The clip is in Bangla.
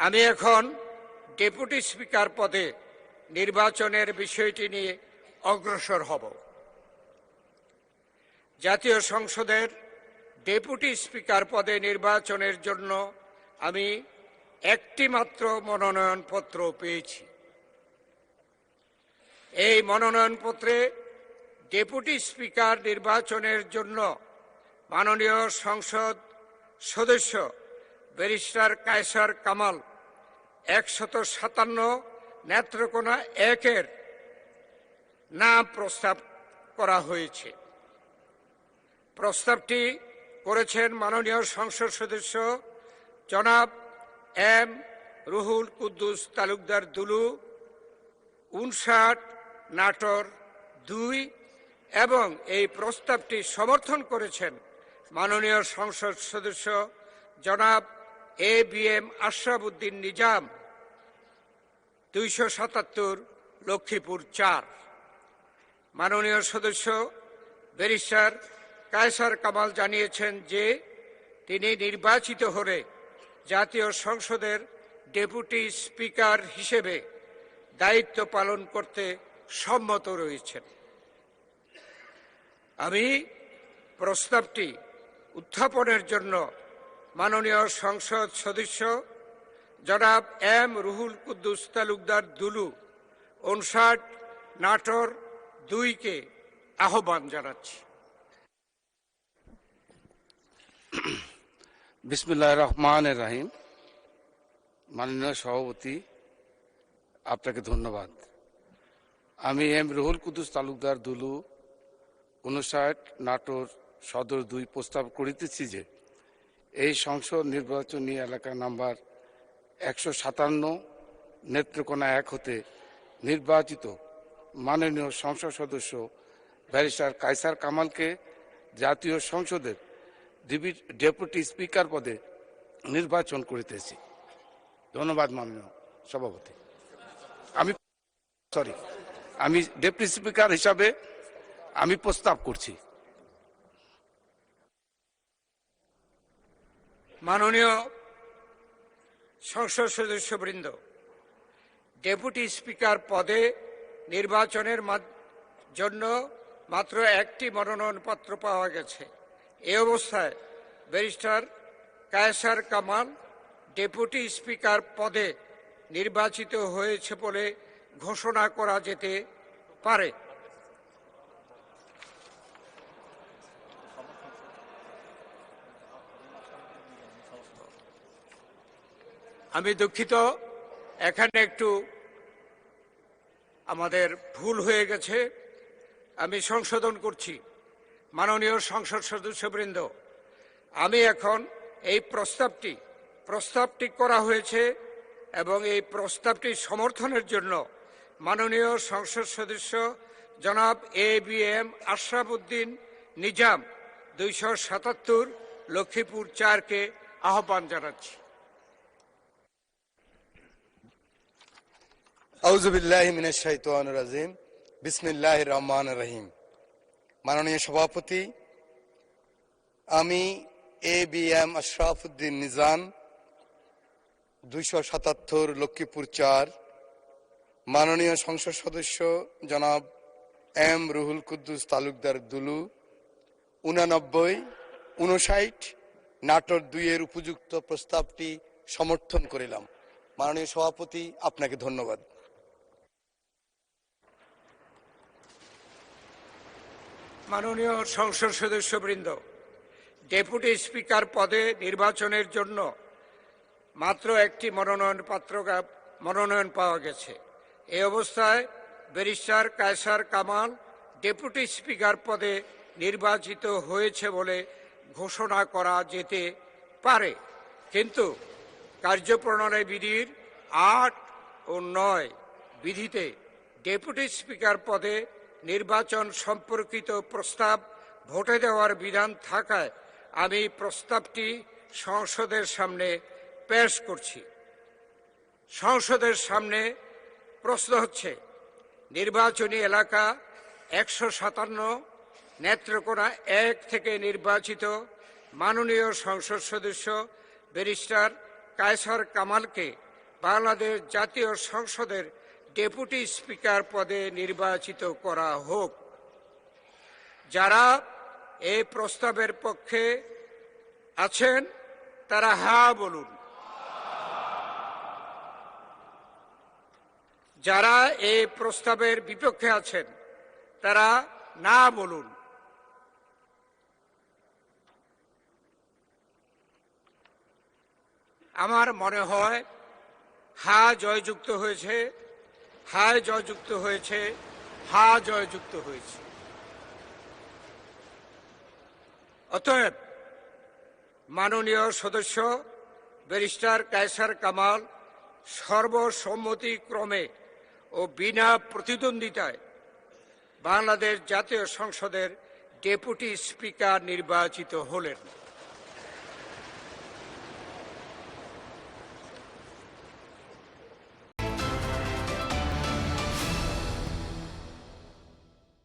আমি এখন ডেপুটি স্পিকার পদে নির্বাচনের বিষয়টি নিয়ে অগ্রসর হব। জাতীয় সংসদের ডেপুটি স্পিকার পদে নির্বাচনের জন্য আমি একটি মাত্র মনোনয়নপত্র পেয়েছি। এই মনোনয়নপত্রে ডেপুটি স্পিকার নির্বাচনের জন্য মাননীয় সংসদ সদস্য ব্যারিস্টার কায়সার কামাল 157 নেত্রকোনা 1-এর নাম প্রস্তাব করা হয়েছে। প্রস্তাবটি করেছেন মাননীয় সংসদ সদস্য জনাব এম রুহুল কুদ্দুস তালুকদার দুলু, 59 নাটোর 2, এবং এই প্রস্তাবটি সমর্থন করেছেন মাননীয় সংসদ সদস্য জনাব ABM আশরাফ উদ্দিন নিজাম, 277 লক্ষ্মীপুর 4। মাননীয় সদস্য ব্যারিস্টার কায়সার কামাল জানিয়েছেন যে তিনি নির্বাচিত হলে জাতীয় সংসদের ডেপুটি স্পিকার হিসেবে দায়িত্ব পালন করতে সম্মত রয়েছেন। আমি প্রস্তাবটি উত্থাপনের জন্য মাননীয় সংসদ সদস্য জনাব এম রুহুল কুদ্দুস তালুকদার দুলু, 59 নাটোর 2-কে আহ্বান জানাচ্ছি। বিসমিল্লাহির রহমানির রহিম। মাননীয় সভাপতি, আপনাকে ধন্যবাদ। আমি এম রুহুল কুদ্দুস তালুকদার দুলু, 59 নাটোর সদর 2 প্রস্তাব করিতেছি যে এই সংসদ নির্বাচনী এলাকা নাম্বার 157 নেত্রকোনা 1 হতে নির্বাচিত মাননীয় সংসদ সদস্য ব্যারিস্টার কায়সার কামালকে জাতীয় সংসদের ডেপুটি স্পিকার পদে নির্বাচন করিতেছি। ধন্যবাদ মাননীয় সভাপতি। আমি ডেপুটি স্পিকার হিসাবে আমি প্রস্তাব করছি। মাননীয় সংসদ সদস্যবৃন্দ, ডেপুটি স্পিকার পদে নির্বাচনের জন্য মাত্র একটি মনোনয়নপত্র পাওয়া গেছে। এই অবস্থায় barrister Kayser Kamal deputy speaker পদে নির্বাচিত হয়েছে বলে ঘোষণা করা যেতে পারে। আমি দুঃখিত, এখানে একটু আমাদের ভুল হয়ে গেছে, আমি সংশোধন করছি। মাননীয় সংসদ সদস্যবৃন্দ, আমি এখন এই প্রস্তাবটি করা হয়েছে এবং এই প্রস্তাবটি সমর্থনের জন্য মাননীয় সংসদ সদস্য জনাব ABM আশরাফ উদ্দিন নিজাম, 277 লক্ষ্মীপুর 4-কে আহ্বান জানাচ্ছি। আউযু বিল্লাহি মিনাশ শাইতানির রাজিম। বিসমিল্লাহির রহমানির রহিম। মাননীয় সভাপতি, আমি ABM আশরাফ উদ্দিন নিজাম, 277 লক্ষ্মীপুর 4, মাননীয় সংসদ সদস্য জনাব এম রুহুল কুদ্দুস তালুকদার দুলু, 59 নাটোর 2-এর উপযুক্ত প্রস্তাবটি সমর্থন করিলাম। মাননীয় সভাপতি, আপনাকে ধন্যবাদ। মাননীয় সংসদ সদস্যবৃন্দ, ডেপুটি স্পিকার পদে নির্বাচনের জন্য মাত্র একটি মনোনয়ন পাওয়া গেছে। এই অবস্থায় barrister Kayser Kamal deputy speaker পদে নির্বাচিত হয়েছে বলে ঘোষণা করা যেতে পারে, কিন্তু কার্যপ্রণালী বিধির 8 ও 9 বিধিতে ডেপুটি স্পিকার পদে নির্বাচন সম্পর্কিত প্রস্তাব ভোটে দেওয়ার বিধান থাকায় আমি প্রস্তাবটি সংসদের সামনে পেশ করছি। সংসদের সামনে প্রশ্ন হচ্ছে, নির্বাচনী এলাকা 157 নেত্রকোনা 1 থেকে নির্বাচিত মাননীয় সংসদ সদস্য ব্যারিস্টার কায়সার কামালকে বাংলাদেশ জাতীয় সংসদের ডেপুটি স্পিকার পদে নির্বাচিত করা হোক। যারা এই প্রস্তাবের পক্ষে আছেন তারা হ্যাঁ বলুন। যারা এই প্রস্তাবের বিপক্ষে আছেন তারা না বলুন। আমার মনে হয় হ্যাঁ জয়যুক্ত হয়েছে, হ্যাঁ জয়যুক্ত হয়েছে, হ্যাঁ জয়যুক্ত হয়েছে। অতএব মাননীয় সদস্য ব্যারিস্টার কায়সার কামাল সর্বসম্মতিক্রমে ও বিনা প্রতিদ্বন্দ্বিতায় বাংলাদেশ জাতীয় সংসদের ডেপুটি স্পিকার নির্বাচিত হলেন।